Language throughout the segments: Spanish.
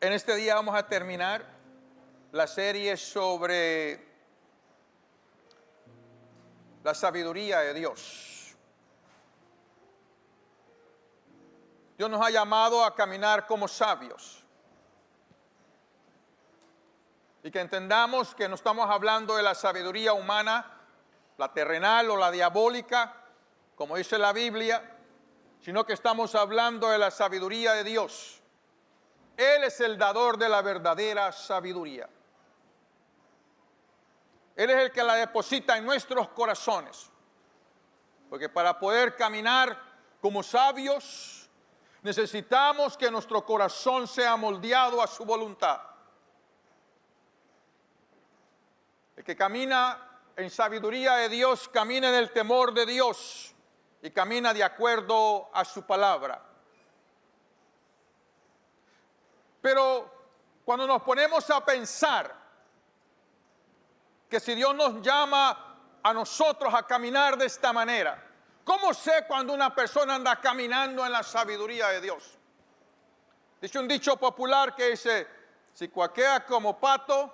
En este día vamos a terminar la serie sobre la sabiduría de Dios. Dios nos ha llamado a caminar como sabios. Y que entendamos que no estamos hablando de la sabiduría humana, la terrenal o la diabólica, como dice la Biblia, sino que estamos hablando de la sabiduría de Dios. Él es el dador de la verdadera sabiduría. Él es el que la deposita en nuestros corazones. Porque para poder caminar como sabios, necesitamos que nuestro corazón sea moldeado a su voluntad. El que camina en sabiduría de Dios, camina en el temor de Dios y camina de acuerdo a su palabra. Pero cuando nos ponemos a pensar que si Dios nos llama a nosotros a caminar de esta manera, ¿cómo sé cuando una persona anda caminando en la sabiduría de Dios? Dice un dicho popular que dice, si cuaquea como pato,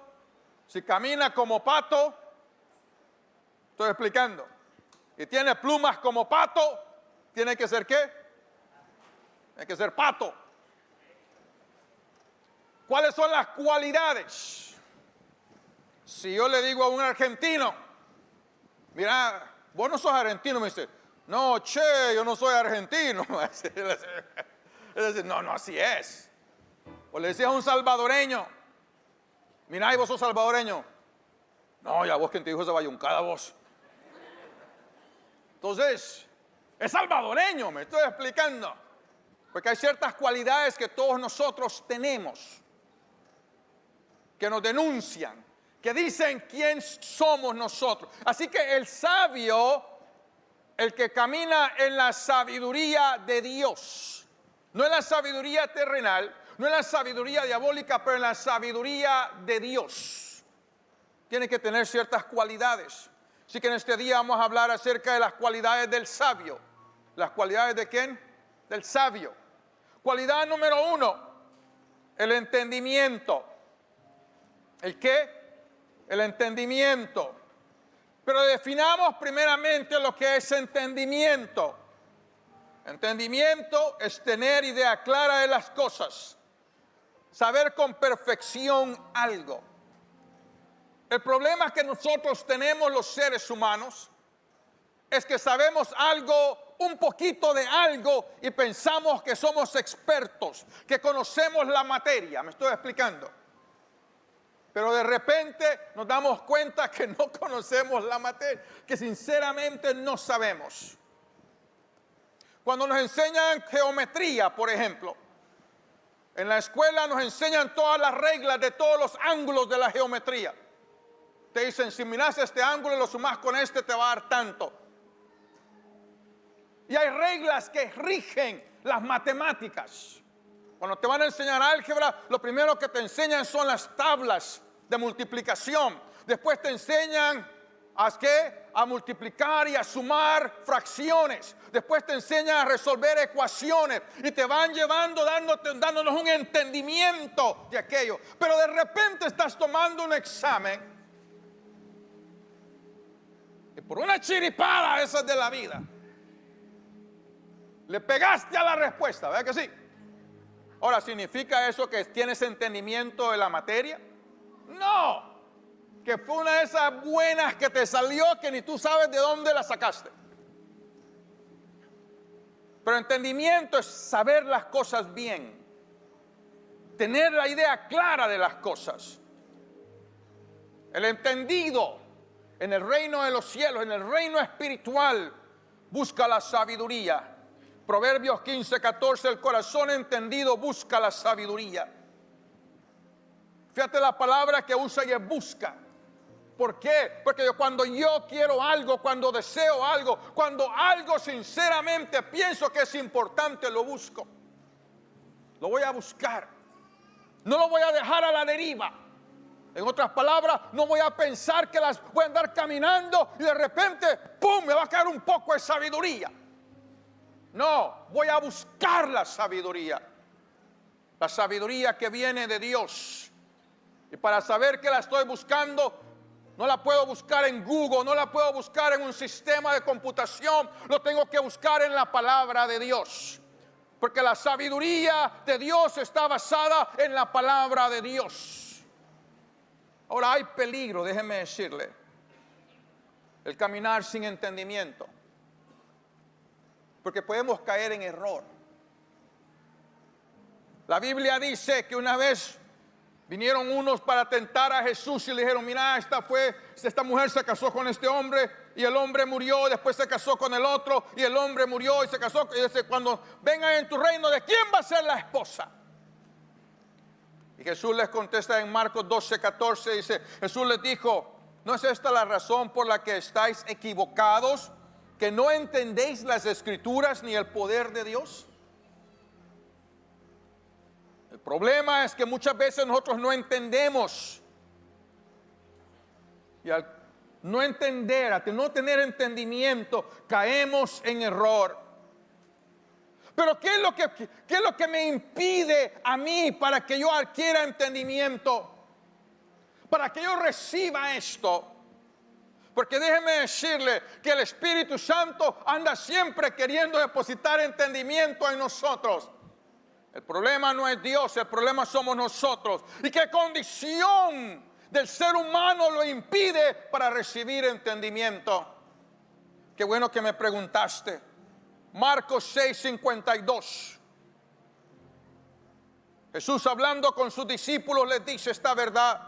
si camina como pato, estoy explicando, y tiene plumas como pato, ¿tiene que ser qué? Tiene que ser pato. ¿Cuáles son las cualidades? Si yo le digo a un argentino, mira, vos no sos argentino, me dice, no, che, yo no soy argentino. Es decir, no, así es. O le decía a un salvadoreño, mira, ¿y vos sos salvadoreño? No, ya vos, ¿quién te dijo esa bayuncada vos? Entonces, es salvadoreño, me estoy explicando. Porque hay ciertas cualidades que todos nosotros tenemos, que nos denuncian, que dicen quién somos nosotros. Así que el sabio, el que camina en la sabiduría de Dios, no en la sabiduría terrenal, no en la sabiduría diabólica, pero en la sabiduría de Dios, tiene que tener ciertas cualidades. Así que en este día vamos a hablar acerca de las cualidades del sabio. ¿Las cualidades de quién? Del sabio. Cualidad número 1, el entendimiento. ¿El qué? El entendimiento. Pero definamos primeramente lo que es entendimiento. Entendimiento es tener idea clara de las cosas, saber con perfección algo. El problema que nosotros tenemos los seres humanos es que sabemos algo, un poquito de algo, y pensamos que somos expertos, que conocemos la materia. ¿Me estoy explicando? Pero de repente nos damos cuenta que no conocemos la materia, que sinceramente no sabemos. Cuando nos enseñan geometría, por ejemplo, en la escuela nos enseñan todas las reglas de todos los ángulos de la geometría. Te dicen, si miras este ángulo y lo sumas con este, te va a dar tanto. Y hay reglas que rigen las matemáticas. Cuando te van a enseñar álgebra, lo primero que te enseñan son las tablas de multiplicación. Después te enseñan a multiplicar y a sumar fracciones. Después te enseñan a resolver ecuaciones y te van llevando, dándonos un entendimiento de aquello. Pero de repente estás tomando un examen y por una chiripada esas de la vida le pegaste a la respuesta, ¿verdad que sí? Ahora, ¿significa eso que tienes entendimiento de la materia? No, que fue una de esas buenas que te salió que ni tú sabes de dónde la sacaste. Pero entendimiento es saber las cosas bien, tener la idea clara de las cosas. El entendido en el reino de los cielos, en el reino espiritual, busca la sabiduría. Proverbios 15:14, el corazón entendido busca la sabiduría. Fíjate la palabra que usa y es busca. ¿Por qué? Porque cuando yo quiero algo, cuando deseo algo, cuando algo sinceramente pienso que es importante, lo busco. Lo voy a buscar. No lo voy a dejar a la deriva. En otras palabras, no voy a pensar que las voy a andar caminando y de repente, ¡pum!, me va a caer un poco de sabiduría. No, voy a buscar la sabiduría. la sabiduría que viene de Dios. Y para saber que la estoy buscando, no la puedo buscar en Google, no la puedo buscar en un sistema de computación, lo tengo que buscar en la palabra de Dios. Porque la sabiduría de Dios está basada en la palabra de Dios. Ahora hay peligro, déjeme decirle, el caminar sin entendimiento. Porque podemos caer en error. La Biblia dice que una vez vinieron unos para tentar a Jesús y le dijeron, mira, esta mujer se casó con este hombre y el hombre murió, después se casó con el otro y el hombre murió y se casó. Y dice, cuando vengan en tu reino, ¿de quién va a ser la esposa? Y Jesús les contesta en Marcos 12:14, dice, Jesús les dijo, ¿no es esta la razón por la que estáis equivocados? ¿Que no entendéis las Escrituras ni el poder de Dios? El problema es que muchas veces nosotros no entendemos. Y al no entender, al no tener entendimiento, caemos en error. Pero ¿qué es lo que me impide a mí para que yo adquiera entendimiento? Para que yo reciba esto. Porque déjeme decirle que el Espíritu Santo anda siempre queriendo depositar entendimiento en nosotros. El problema no es Dios, el problema somos nosotros. ¿Y qué condición del ser humano lo impide para recibir entendimiento? Qué bueno que me preguntaste. Marcos 6:52. Jesús, hablando con sus discípulos, les dice esta verdad,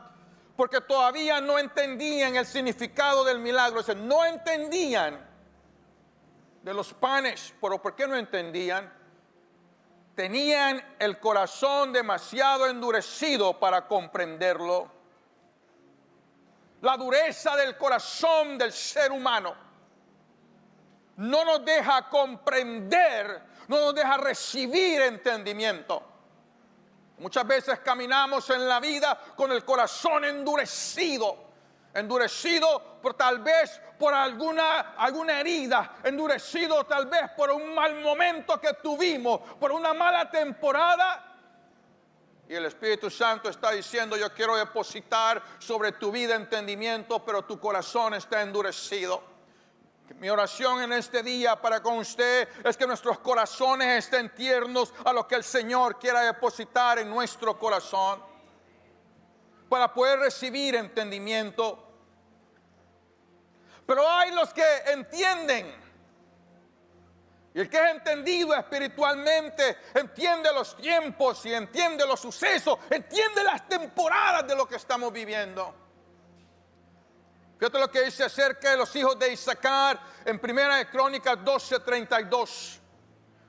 porque todavía no entendían el significado del milagro. Dice, no entendían de los panes. ¿Pero por qué no entendían? Tenían el corazón demasiado endurecido para comprenderlo. La dureza del corazón del ser humano no nos deja comprender, no nos deja recibir entendimiento. Muchas veces caminamos en la vida con el corazón endurecido por tal vez por alguna herida, endurecido tal vez por un mal momento que tuvimos, por una mala temporada. Y el Espíritu Santo está diciendo, yo quiero depositar sobre tu vida entendimiento, pero tu corazón está endurecido. Mi oración en este día para con usted es que nuestros corazones estén tiernos a lo que el Señor quiera depositar en nuestro corazón, para poder recibir entendimiento. Pero hay los que entienden. Y el que es entendido espiritualmente entiende los tiempos y entiende los sucesos, entiende las temporadas de lo que estamos viviendo. Fíjate lo que dice acerca de los hijos de Isaacar en Primera de Crónicas 12:32.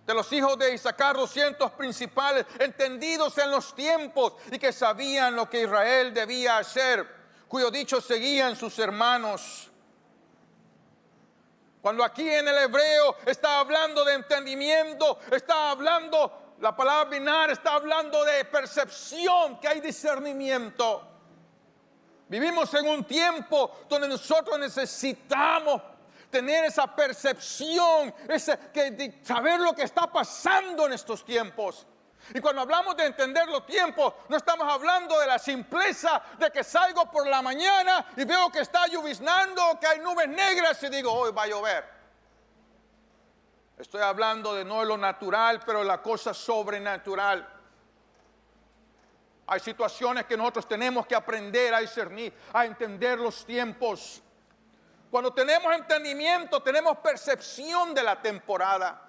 De los hijos de Isaacar, 200 principales, entendidos en los tiempos y que sabían lo que Israel debía hacer, cuyo dicho seguían sus hermanos. Cuando aquí en el hebreo está hablando de entendimiento, está hablando, la palabra binar está hablando de percepción, que hay discernimiento. Vivimos en un tiempo donde nosotros necesitamos tener esa percepción, saber lo que está pasando en estos tiempos. Y cuando hablamos de entender los tiempos, no estamos hablando de la simpleza de que salgo por la mañana y veo que está lloviznando, que hay nubes negras y digo, hoy va a llover. Estoy hablando de no de lo natural, pero de la cosa sobrenatural. Hay situaciones que nosotros tenemos que aprender a discernir, a entender los tiempos. Cuando tenemos entendimiento, tenemos percepción de la temporada.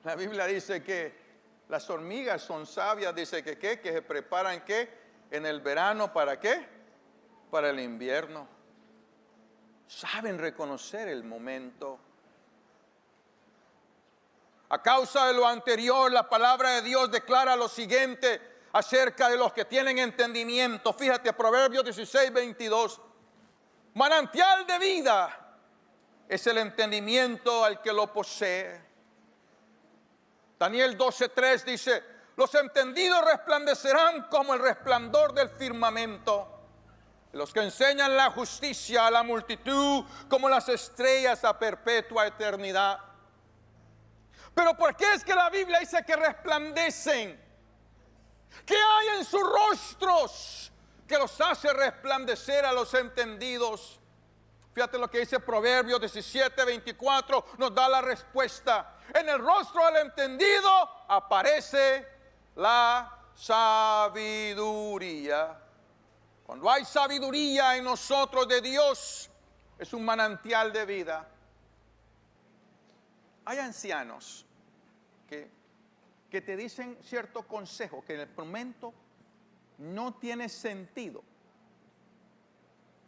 La Biblia dice que las hormigas son sabias, dice que se preparan en el verano, ¿para qué? Para el invierno. Saben reconocer el momento. A causa de lo anterior, la palabra de Dios declara lo siguiente acerca de los que tienen entendimiento. Fíjate, Proverbios 16:22. Manantial de vida es el entendimiento al que lo posee. Daniel 12:3 dice, los entendidos resplandecerán como el resplandor del firmamento. Los que enseñan la justicia a la multitud como las estrellas a perpetua eternidad. Pero ¿por qué es que la Biblia dice que resplandecen? ¿Qué hay en sus rostros que los hace resplandecer a los entendidos? Fíjate lo que dice Proverbios 17:24, nos da la respuesta. En el rostro del entendido aparece la sabiduría. Cuando hay sabiduría en nosotros de Dios, es un manantial de vida. Hay ancianos que te dicen cierto consejo que en el momento no tiene sentido,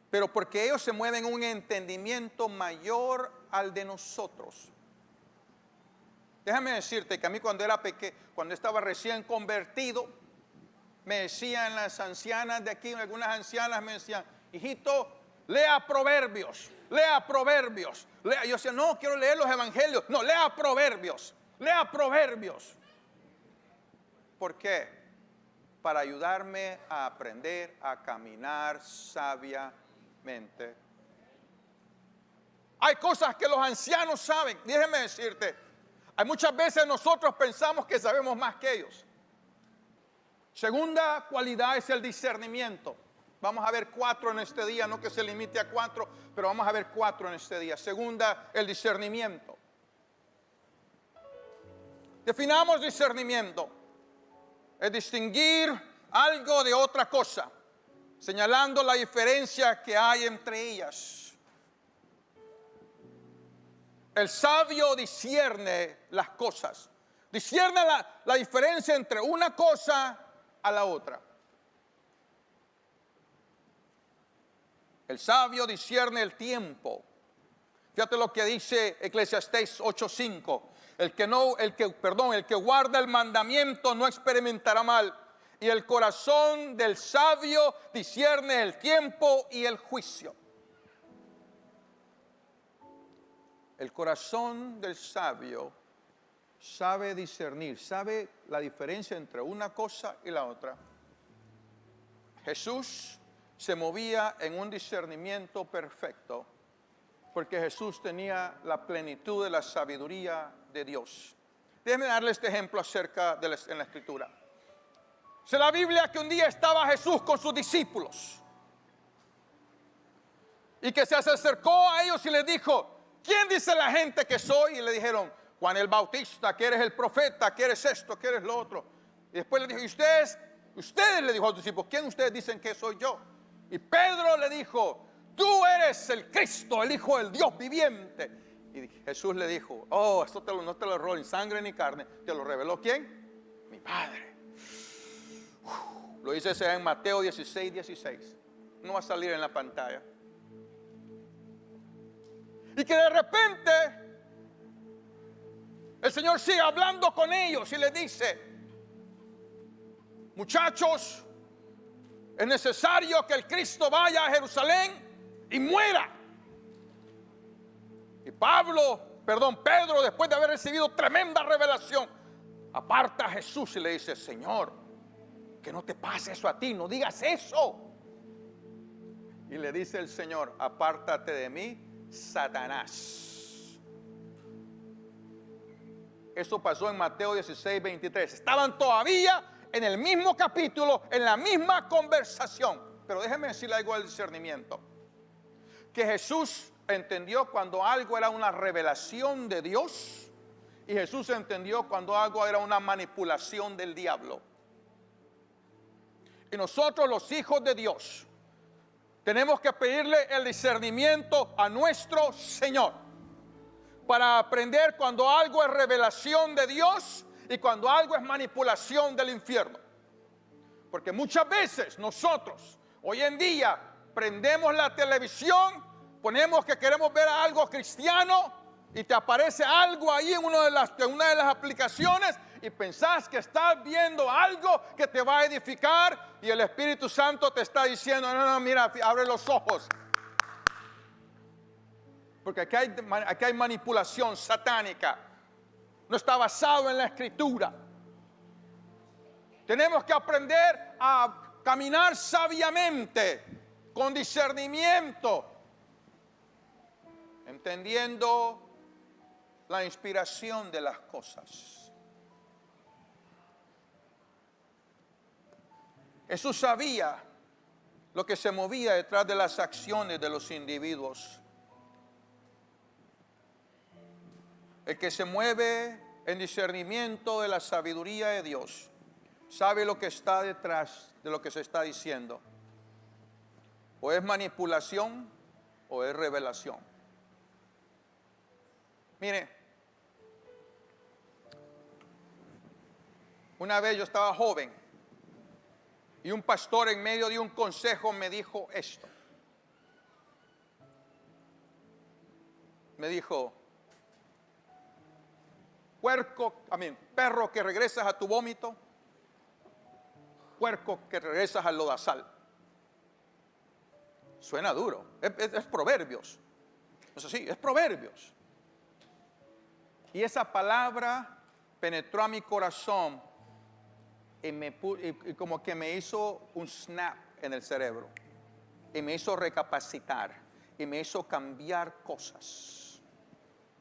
pero porque ellos se mueven un entendimiento mayor al de nosotros. Déjame decirte que a mí cuando era pequeño, cuando estaba recién convertido, me decían las ancianas de aquí, algunas ancianas me decían, hijito, lea Proverbios, lea Proverbios. Lea. Yo decía, no, quiero leer los evangelios. No, lea Proverbios, lea Proverbios. ¿Por qué? Para ayudarme a aprender a caminar sabiamente. Hay cosas que los ancianos saben. Déjeme decirte, hay muchas veces nosotros pensamos que sabemos más que ellos. Segunda cualidad es el discernimiento. Vamos a ver 4 en este día, no que se limite a 4, pero vamos a ver 4 en este día. Segunda, el discernimiento. Definamos discernimiento. Es distinguir algo de otra cosa, señalando la diferencia que hay entre ellas. El sabio discierne las cosas, discierne la diferencia entre una cosa a la otra. El sabio discierne el tiempo. Fíjate lo que dice Eclesiastés 8:5. El que guarda el mandamiento no experimentará mal, y el corazón del sabio discierne el tiempo y el juicio. El corazón del sabio sabe discernir, sabe la diferencia entre una cosa y la otra. Jesús se movía en un discernimiento perfecto, porque Jesús tenía la plenitud de la sabiduría de Dios. Déjenme darle este ejemplo acerca de en la Escritura. Dice la Biblia que un día estaba Jesús con sus discípulos y que se acercó a ellos y les dijo, ¿quién dice la gente que soy? Y le dijeron, Juan el Bautista, que eres el profeta, que eres esto, que eres lo otro. Y después le dijo, ¿y ustedes le dijo a sus discípulos, ¿quién ustedes dicen que soy yo? Y Pedro le dijo, tú eres el Cristo, el Hijo del Dios viviente. Y Jesús le dijo, esto no te lo reveló ni sangre ni carne, ¿te lo reveló quién? Mi Padre. Lo dice ese en Mateo 16:16. No va a salir en la pantalla. Y que de repente el Señor sigue hablando con ellos y les dice, muchachos, es necesario que el Cristo vaya a Jerusalén y muera. Y Pedro, después de haber recibido tremenda revelación, aparta a Jesús y le dice, Señor, que no te pase eso a ti, no digas eso. Y le dice el Señor, apártate de mí, Satanás. Eso pasó en Mateo 16:23. Estaban todavía en el mismo capítulo, en la misma conversación. Pero déjeme decirle algo al discernimiento. Que Jesús entendió cuando algo era una revelación de Dios, y Jesús entendió cuando algo era una manipulación del diablo. Y nosotros, los hijos de Dios, tenemos que pedirle el discernimiento a nuestro Señor para aprender cuando algo es revelación de Dios y cuando algo es manipulación del infierno. Porque muchas veces nosotros, hoy en día, prendemos la televisión, ponemos que queremos ver algo cristiano y te aparece algo ahí en una de las aplicaciones y pensás que estás viendo algo que te va a edificar y el Espíritu Santo te está diciendo, no, mira, abre los ojos. Porque aquí hay manipulación satánica. No está basado en la Escritura. Tenemos que aprender a caminar sabiamente, con discernimiento, entendiendo la inspiración de las cosas. Jesús sabía lo que se movía detrás de las acciones de los individuos. El que se mueve en discernimiento de la sabiduría de Dios sabe lo que está detrás de lo que se está diciendo. O es manipulación o es revelación. Mire, una vez yo estaba joven y un pastor en medio de un consejo me dijo esto. Me dijo: perro que regresas a tu vómito, puerco que regresas al lodazal. Suena duro, es Proverbios. Eso sí, es Proverbios. Y esa palabra penetró a mi corazón y como que me hizo un snap en el cerebro. Y me hizo recapacitar. Y me hizo cambiar cosas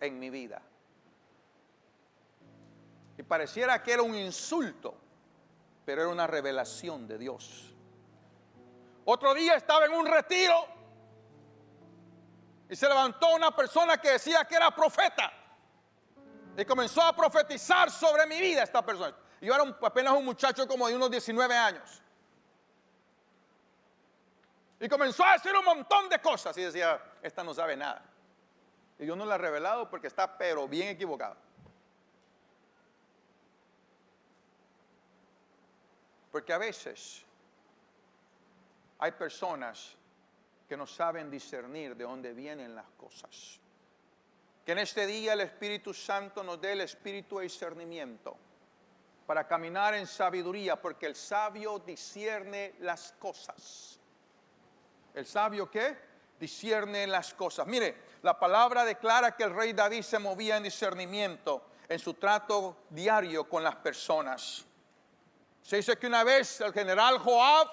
en mi vida. Y pareciera que era un insulto, pero era una revelación de Dios. Otro día estaba en un retiro y se levantó una persona que decía que era profeta y comenzó a profetizar sobre mi vida esta persona. Yo era apenas un muchacho como de unos 19 años. Y comenzó a decir un montón de cosas y decía: esta no sabe nada. Y yo no la he revelado porque está pero bien equivocado. Porque a veces hay personas que no saben discernir de dónde vienen las cosas. Que en este día el Espíritu Santo nos dé el espíritu de discernimiento para caminar en sabiduría, porque el sabio discierne las cosas. ¿El sabio qué? Discierne las cosas. Mire, la palabra declara que el rey David se movía en discernimiento en su trato diario con las personas. Se dice que una vez el general Joab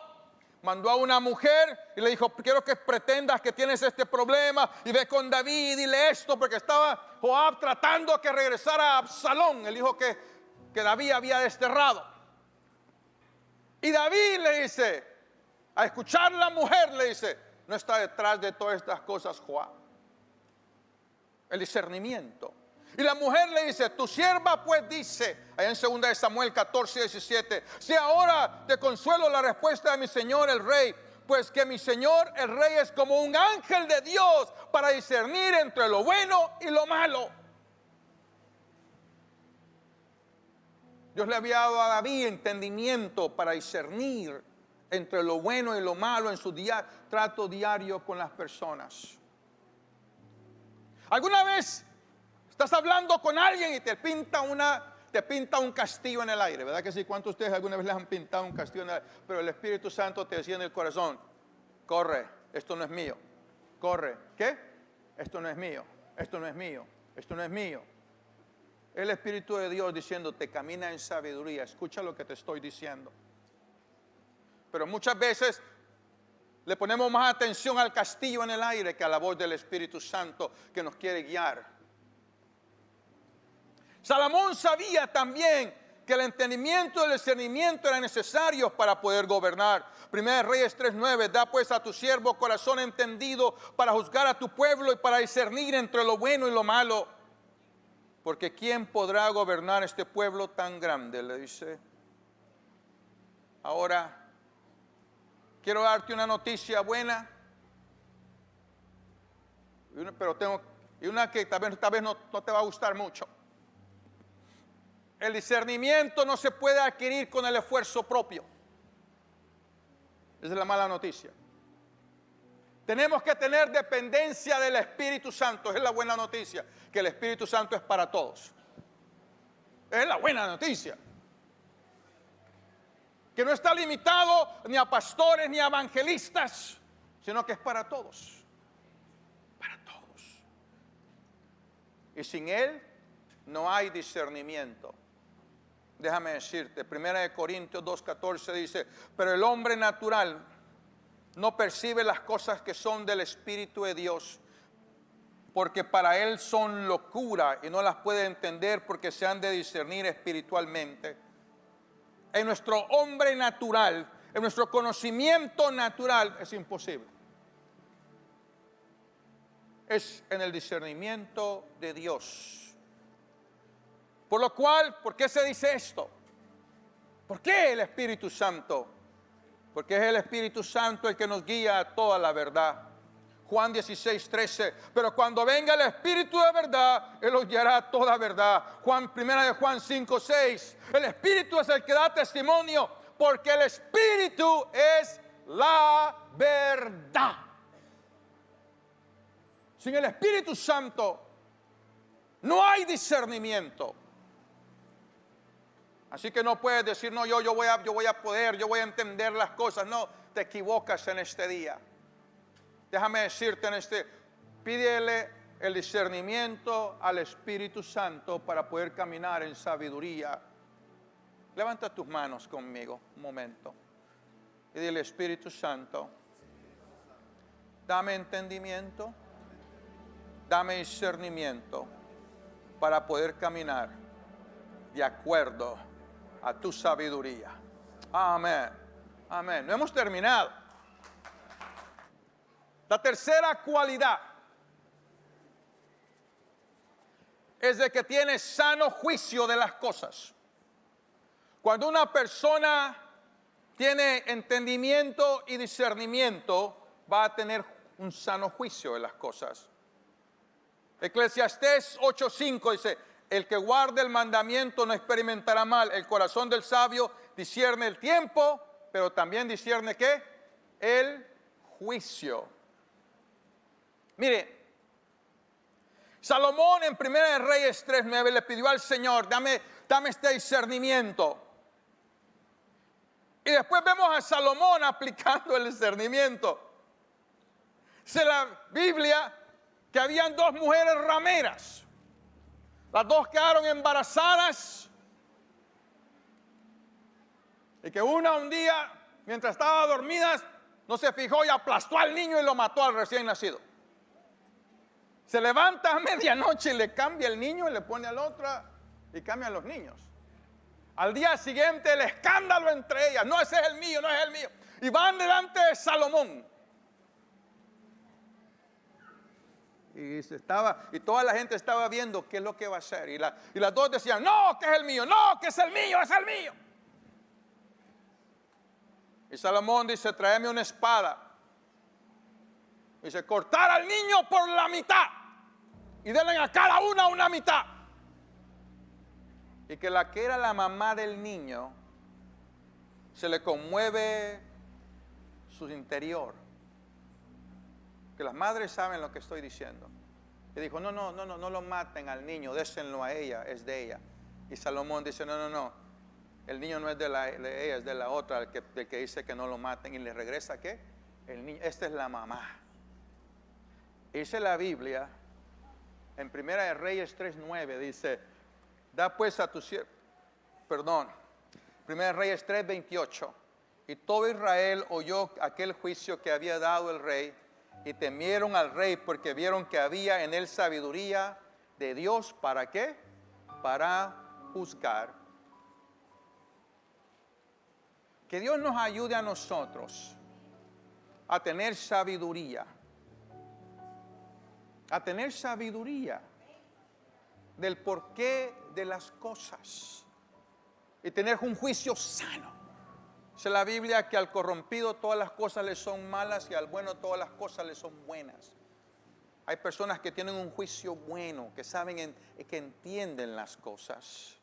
mandó a una mujer y le dijo: quiero que pretendas que tienes este problema y ve con David y dile esto, porque estaba Joab tratando que regresara a Absalón, el hijo que David había desterrado. Y David le dice, a escuchar la mujer le dice: no está detrás de todas estas cosas Joab. El discernimiento. Y la mujer le dice: tu sierva pues dice, allá en 2 Samuel 14:17, si ahora te consuelo la respuesta de mi señor el rey, pues que mi señor el rey es como un ángel de Dios para discernir entre lo bueno y lo malo. Dios le había dado a David entendimiento para discernir entre lo bueno y lo malo en su trato diario con las personas. ¿Alguna vez estás hablando con alguien y te pinta un castillo en el aire? ¿Verdad que sí? ¿Cuántos de ustedes alguna vez les han pintado un castillo en el aire? Pero el Espíritu Santo te decía en el corazón: corre, esto no es mío. Corre, ¿qué? Esto no es mío, esto no es mío, esto no es mío. El Espíritu de Dios diciéndote: camina en sabiduría, escucha lo que te estoy diciendo. Pero muchas veces le ponemos más atención al castillo en el aire que a la voz del Espíritu Santo que nos quiere guiar. Salomón sabía también que el entendimiento y el discernimiento eran necesarios para poder gobernar. Primera Reyes 3:9, da pues a tu siervo corazón entendido para juzgar a tu pueblo y para discernir entre lo bueno y lo malo. Porque ¿quién podrá gobernar este pueblo tan grande? Le dice. Ahora, quiero darte una noticia buena, pero una que tal vez no te va a gustar mucho. El discernimiento no se puede adquirir con el esfuerzo propio. Esa es la mala noticia. Tenemos que tener dependencia del Espíritu Santo. Esa es la buena noticia, que el Espíritu Santo es para todos. Esa es la buena noticia. Que no está limitado ni a pastores ni a evangelistas, sino que es para todos. Para todos. Y sin Él no hay discernimiento. Déjame decirte, 1 Corintios 2:14 dice: pero el hombre natural no percibe las cosas que son del Espíritu de Dios, porque para él son locura y no las puede entender porque se han de discernir espiritualmente. En nuestro hombre natural, en nuestro conocimiento natural es imposible. Es en el discernimiento de Dios. Por lo cual, ¿por qué se dice esto? ¿Por qué el Espíritu Santo? Porque es el Espíritu Santo el que nos guía a toda la verdad. Juan 16:13, pero cuando venga el Espíritu de verdad, Él os guiará a toda verdad. Primera de Juan 5:6, el Espíritu es el que da testimonio, porque el Espíritu es la verdad. Sin el Espíritu Santo no hay discernimiento. Así que no puedes decir, no, yo voy a entender las cosas. No, te equivocas en este día. Déjame decirte pídele el discernimiento al Espíritu Santo para poder caminar en sabiduría. Levanta tus manos conmigo un momento y dile, Espíritu Santo, dame entendimiento, dame discernimiento para poder caminar de acuerdo a tu sabiduría. Amén. Amén. No hemos terminado. La tercera cualidad es de que tiene sano juicio de las cosas. Cuando una persona tiene entendimiento y discernimiento, va a tener un sano juicio de las cosas. Eclesiastés 8:5 dice, el que guarde el mandamiento no experimentará mal. El corazón del sabio discierne el tiempo, pero también discierne ¿qué? El juicio. Mire, Salomón en Primera de Reyes 3:9 le pidió al Señor, dame este discernimiento. Y después vemos a Salomón aplicando el discernimiento. Dice la Biblia que habían dos mujeres rameras. Las dos quedaron embarazadas. Y que una un día, mientras estaba dormida, no se fijó y aplastó al niño y lo mató al recién nacido. Se levanta a medianoche y le cambia el niño y le pone al otro y cambian los niños. Al día siguiente el escándalo entre ellas. No, ese es el mío, no es el mío. Y van delante de Salomón. Y toda la gente estaba viendo qué es lo que va a hacer. Y las dos decían, no, que es el mío, no, que es el mío, es el mío. Y Salomón dice, tráeme una espada. Dice, cortar al niño por la mitad. Y denle a cada una mitad. Y que la que era la mamá del niño, se le conmueve su interior. Que las madres saben lo que estoy diciendo. Y dijo, no lo maten al niño, désenlo a ella, es de ella. Y Salomón dice, no, el niño no es de ella, es de la otra, el que dice que no lo maten. Y le regresa, ¿qué? El niño, esta es la mamá. Dice la Biblia, en Primera de Reyes 3:9, dice, da pues a tu siervo, Primera de Reyes 3:28, y todo Israel oyó aquel juicio que había dado el rey, y temieron al rey porque vieron que había en él sabiduría de Dios. ¿Para qué? Para juzgar. Que Dios nos ayude a nosotros a tener sabiduría. A tener sabiduría del porqué de las cosas. Y tener un juicio sano. Dice la Biblia que al corrompido todas las cosas le son malas y al bueno todas las cosas le son buenas. Hay personas que tienen un juicio bueno, que saben, que entienden las cosas.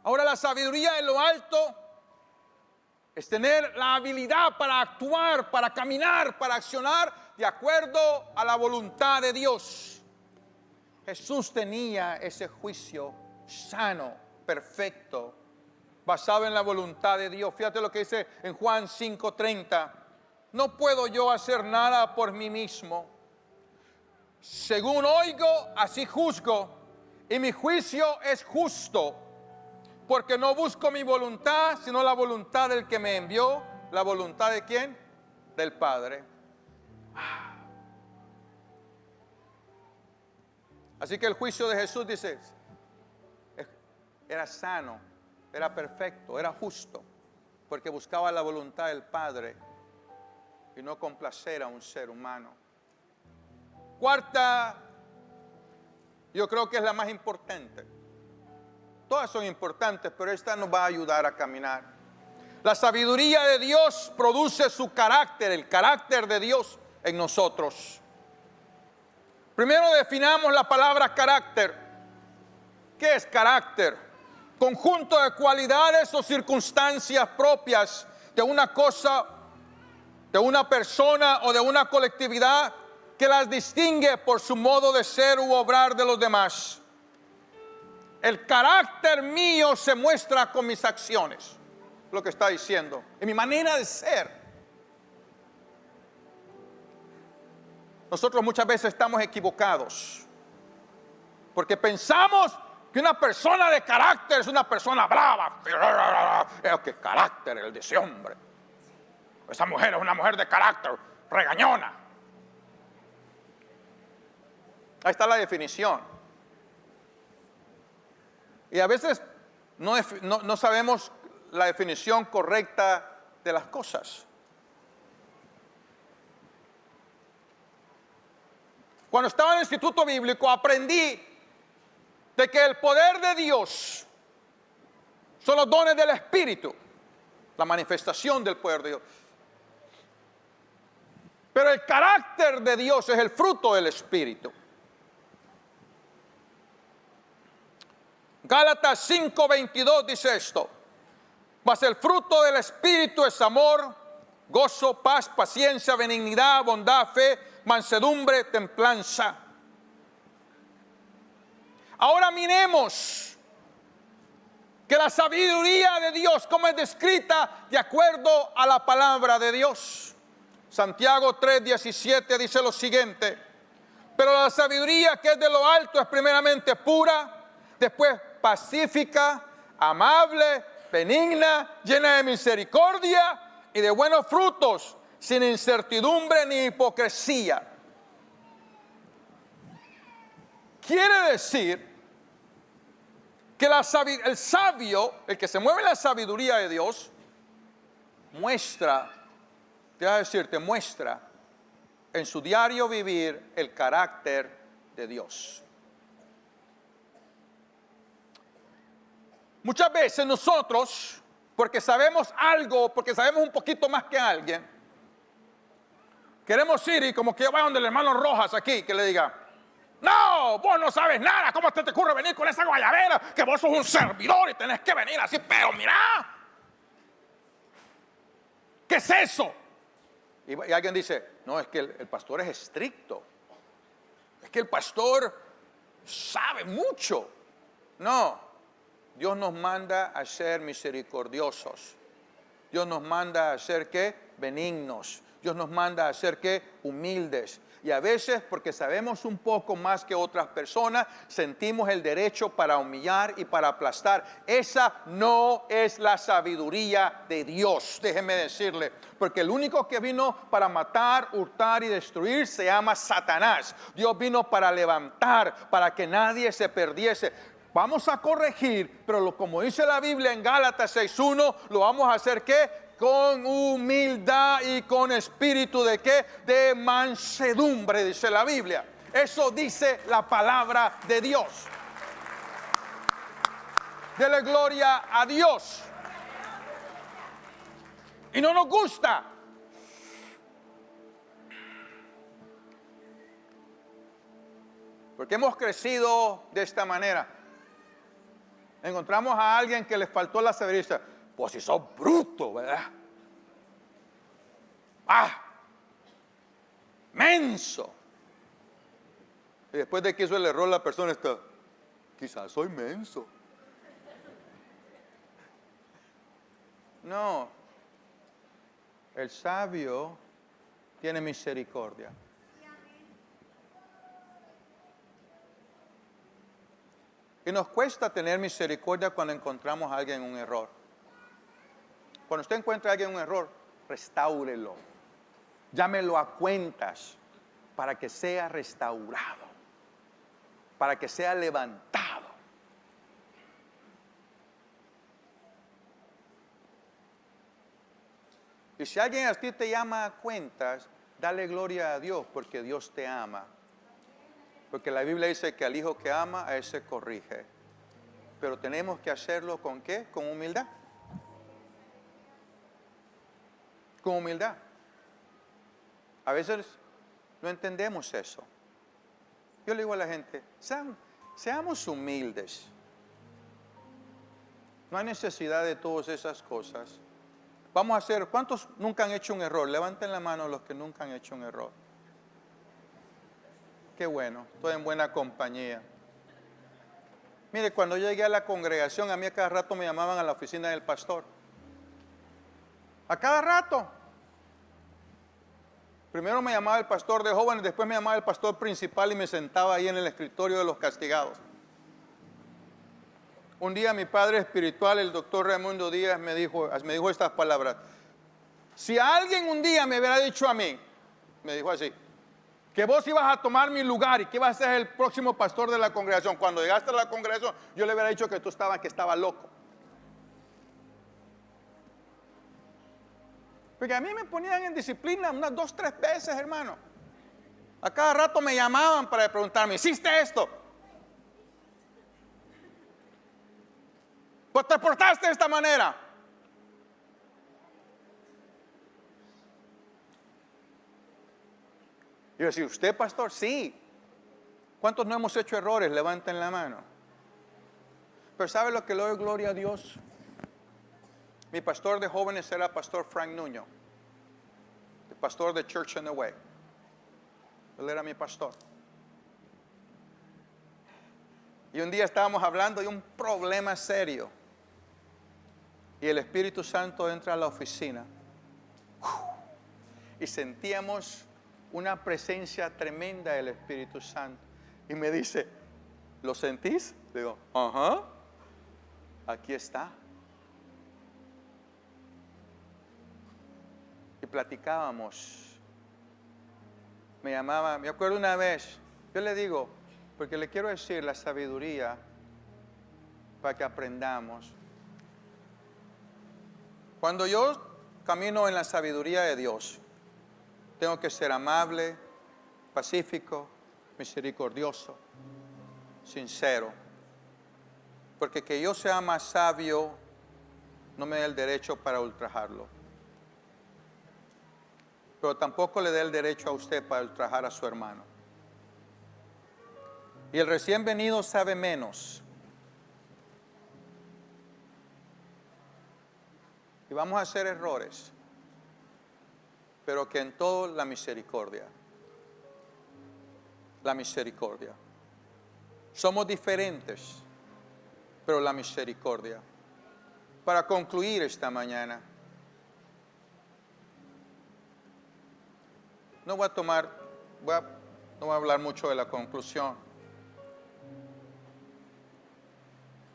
Ahora la sabiduría en lo alto es tener la habilidad para actuar, para caminar, para accionar de acuerdo a la voluntad de Dios. Jesús tenía ese juicio sano, perfecto, basado en la voluntad de Dios. Fíjate lo que dice en Juan 5:30. No puedo yo hacer nada por mí mismo. Según oigo, así juzgo, y mi juicio es justo, porque no busco mi voluntad, sino la voluntad del que me envió. ¿La voluntad de quién? Del Padre. Así que el juicio de Jesús, dice, era sano, era perfecto, era justo, porque buscaba la voluntad del Padre y no complacer a un ser humano. Cuarta, yo creo que es la más importante. Todas son importantes, pero esta nos va a ayudar a caminar. La sabiduría de Dios produce su carácter, el carácter de Dios en nosotros. Primero definamos la palabra carácter. ¿Qué es carácter? Conjunto de cualidades o circunstancias propias de una cosa, de una persona o de una colectividad que las distingue por su modo de ser u obrar de los demás. El carácter mío se muestra con mis acciones, lo que está diciendo, en mi manera de ser. Nosotros muchas veces estamos equivocados porque pensamos que una persona de carácter es una persona brava. ¿Qué carácter el de ese hombre? Esa mujer es una mujer de carácter, regañona. Ahí está la definición. Y a veces no sabemos la definición correcta de las cosas. Cuando estaba en el instituto bíblico aprendí de que el poder de Dios son los dones del Espíritu, la manifestación del poder de Dios. Pero el carácter de Dios es el fruto del Espíritu. Gálatas 5:22 dice esto: mas el fruto del Espíritu es amor, gozo, paz, paciencia, benignidad, bondad, fe, mansedumbre, templanza. Ahora miremos que la sabiduría de Dios, como es descrita de acuerdo a la palabra de Dios. Santiago 3:17 dice lo siguiente: pero la sabiduría que es de lo alto es primeramente pura, después pacífica, amable, benigna, llena de misericordia y de buenos frutos, sin incertidumbre ni hipocresía. Quiere decir que el sabio, el que se mueve en la sabiduría de Dios, muestra en su diario vivir el carácter de Dios. Muchas veces nosotros, porque sabemos algo, porque sabemos un poquito más que alguien, queremos ir y como que yo vaya donde el hermano Rojas aquí, que le diga: no, vos no sabes nada, ¿cómo te ocurre venir con esa guayabera? Que vos sos un servidor y tenés que venir así, pero mira, ¿qué es eso? Y alguien dice: no, es que el pastor es estricto, es que el pastor sabe mucho. No, Dios nos manda a ser misericordiosos. Dios nos manda a ser ¿qué? Benignos. Dios nos manda a ser ¿qué? Humildes. Y a veces, porque sabemos un poco más que otras personas, sentimos el derecho para humillar y para aplastar. Esa no es la sabiduría de Dios, déjeme decirle. Porque el único que vino para matar, hurtar y destruir se llama Satanás. Dios vino para levantar, para que nadie se perdiese. Vamos a corregir, pero como dice la Biblia en Gálatas 6:1, lo vamos a hacer ¿qué? Con humildad y con espíritu de ¿qué? De mansedumbre, dice la Biblia. Eso dice la palabra de Dios. Dele gloria a Dios. Y no nos gusta. Porque hemos crecido de esta manera. Encontramos a alguien que le faltó la sabiduría. Pues si sos bruto, ¿verdad? Menso. Y después de que hizo el error, la persona está: quizás soy menso. No. El sabio tiene misericordia. Y nos cuesta tener misericordia cuando encontramos a alguien en un error. Cuando usted encuentra a alguien en un error, restáurelo. Llámelo a cuentas para que sea restaurado. para que sea levantado. Y si alguien a ti te llama a cuentas, dale gloria a Dios porque Dios te ama. Porque la Biblia dice que al hijo que ama, a ese corrige. Pero tenemos que hacerlo ¿con qué? Con humildad. Con humildad. A veces no entendemos eso. Yo le digo a la gente, seamos humildes. No hay necesidad de todas esas cosas. Vamos a hacer, ¿cuántos nunca han hecho un error? Levanten la mano los que nunca han hecho un error. Qué bueno, estoy en buena compañía. Mire, cuando llegué a la congregación, a mí a cada rato me llamaban a la oficina del pastor. A cada rato. Primero me llamaba el pastor de jóvenes, después me llamaba el pastor principal y me sentaba ahí en el escritorio de los castigados. Un día mi padre espiritual, el doctor Raimundo Díaz, me dijo estas palabras. Si alguien un día me hubiera dicho a mí, me dijo así, que vos ibas a tomar mi lugar y que ibas a ser el próximo pastor de la congregación. Cuando llegaste a la congregación, yo le hubiera dicho que que estaba loco. Porque a mí me ponían en disciplina unas 2, 3 veces, hermano. A cada rato me llamaban para preguntarme, ¿hiciste esto? Pues te portaste de esta manera. Yo decía, ¿usted, pastor? Sí. ¿Cuántos no hemos hecho errores? Levanten la mano. Pero ¿sabe lo que le doy gloria a Dios? Mi pastor de jóvenes era pastor Frank Nuño, el pastor de Church on the Way. Él era mi pastor. Y un día estábamos hablando de un problema serio. Y el Espíritu Santo entra a la oficina. Y sentíamos una presencia tremenda del Espíritu Santo. Y me dice, ¿lo sentís? Digo, ajá, aquí está. Y platicábamos. Me llamaba, me acuerdo una vez, yo le digo, porque le quiero decir la sabiduría para que aprendamos. Cuando yo camino en la sabiduría de Dios, tengo que ser amable, pacífico, misericordioso, sincero. Porque que yo sea más sabio no me da el derecho para ultrajarlo. Pero tampoco le da el derecho a usted para ultrajar a su hermano. Y el recién venido sabe menos. Y vamos a hacer errores, pero que en todo la misericordia. La misericordia. Somos diferentes, pero la misericordia. Para concluir esta mañana, no voy a hablar mucho de la conclusión.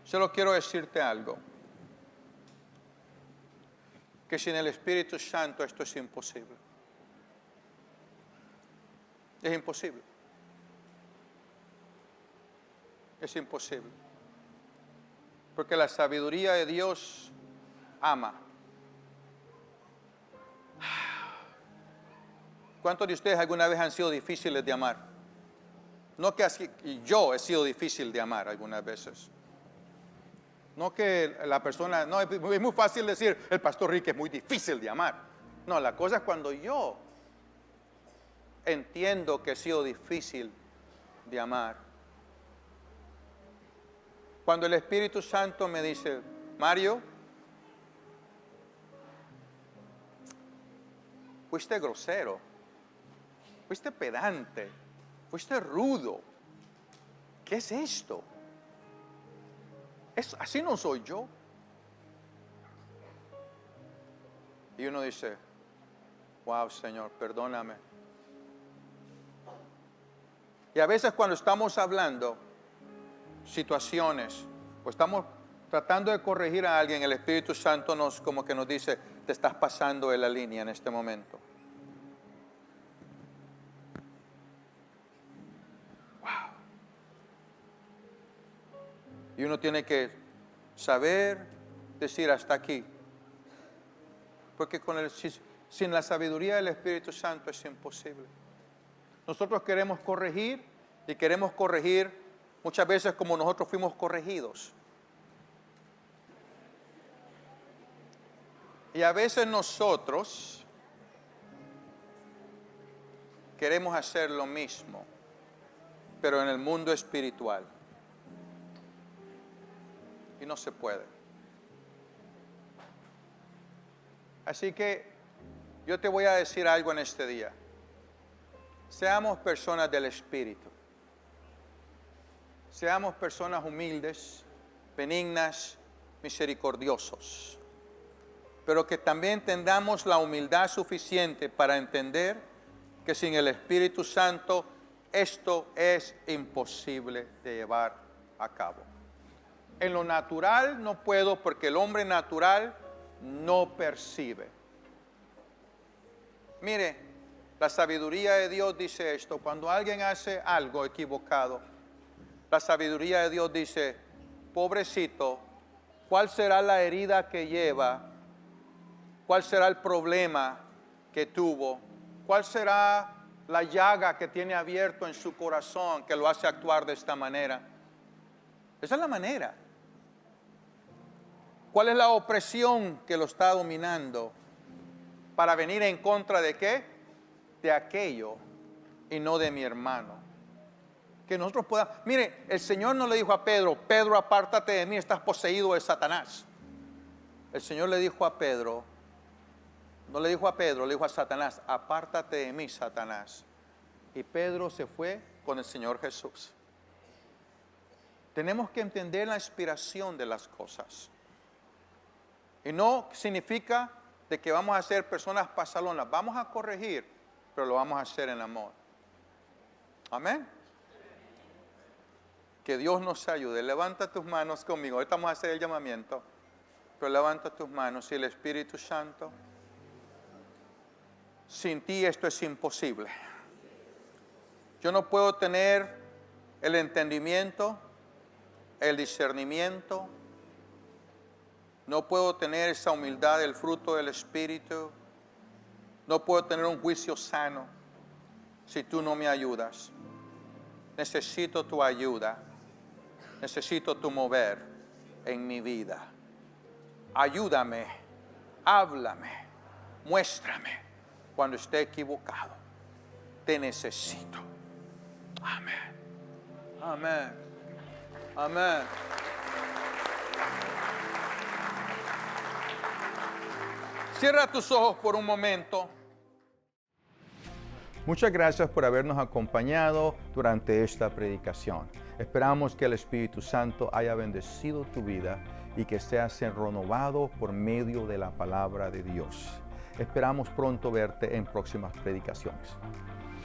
Solo quiero decirte algo. Que sin el Espíritu Santo esto es imposible. Es imposible. Es imposible. Porque la sabiduría de Dios ama. ¿Cuántos de ustedes alguna vez han sido difíciles de amar? No que así, y yo he sido difícil de amar algunas veces. No que la persona, no, es muy fácil decir, el pastor Rick es muy difícil de amar. No, la cosa es cuando yo entiendo que he sido difícil de amar. Cuando el Espíritu Santo me dice, Mario, fuiste grosero, fuiste pedante, fuiste rudo. ¿Qué es esto? Así no soy yo. Y uno dice, wow, Señor, perdóname. Y a veces cuando estamos hablando situaciones, o estamos tratando de corregir a alguien, el Espíritu Santo como que nos dice, te estás pasando de la línea en este momento. Wow. Y uno tiene que saber decir hasta aquí. Porque sin la sabiduría del Espíritu Santo es imposible. Nosotros queremos corregir y queremos corregir muchas veces como nosotros fuimos corregidos. Y a veces nosotros queremos hacer lo mismo, pero en el mundo espiritual. Y no se puede. Así que yo te voy a decir algo en este día. Seamos personas del Espíritu. Seamos personas humildes, benignas, misericordiosos. Pero que también tengamos la humildad suficiente para entender que sin el Espíritu Santo esto es imposible de llevar a cabo. En lo natural no puedo porque el hombre natural no percibe. Mire, la sabiduría de Dios dice esto: cuando alguien hace algo equivocado, la sabiduría de Dios dice, pobrecito, ¿cuál será la herida que lleva? ¿Cuál será el problema que tuvo? ¿Cuál será la llaga que tiene abierto en su corazón que lo hace actuar de esta manera? Esa es la manera. ¿Cuál es la opresión que lo está dominando para venir en contra de qué? De aquello y no de mi hermano. Que nosotros podamos... Mire, el Señor no le dijo a Pedro, Pedro, apártate de mí, estás poseído de Satanás. El Señor le dijo a Pedro, no le dijo a Pedro, le dijo a Satanás, apártate de mí, Satanás. Y Pedro se fue con el Señor Jesús. Tenemos que entender la inspiración de las cosas. Y no significa de que vamos a ser personas pasalonas. Vamos a corregir, pero lo vamos a hacer en amor. Amén. Que Dios nos ayude. Levanta tus manos conmigo. Ahorita vamos a hacer el llamamiento. Pero levanta tus manos y el Espíritu Santo. Sin ti esto es imposible. Yo no puedo tener el entendimiento, el discernimiento. No puedo tener esa humildad, el fruto del Espíritu. No puedo tener un juicio sano si tú no me ayudas. Necesito tu ayuda. Necesito tu mover en mi vida. Ayúdame, háblame, muéstrame cuando esté equivocado. Te necesito. Amén. Amén. Amén. Cierra tus ojos por un momento. Muchas gracias por habernos acompañado durante esta predicación. Esperamos que el Espíritu Santo haya bendecido tu vida y que seas renovado por medio de la palabra de Dios. Esperamos pronto verte en próximas predicaciones.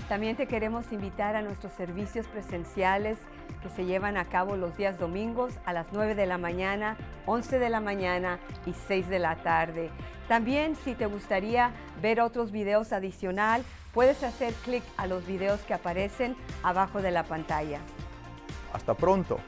También te queremos invitar a nuestros servicios presenciales que se llevan a cabo los días domingos a las 9 de la mañana, 11 de la mañana y 6 de la tarde. También, si te gustaría ver otros videos adicional, puedes hacer clic a los videos que aparecen abajo de la pantalla. Hasta pronto.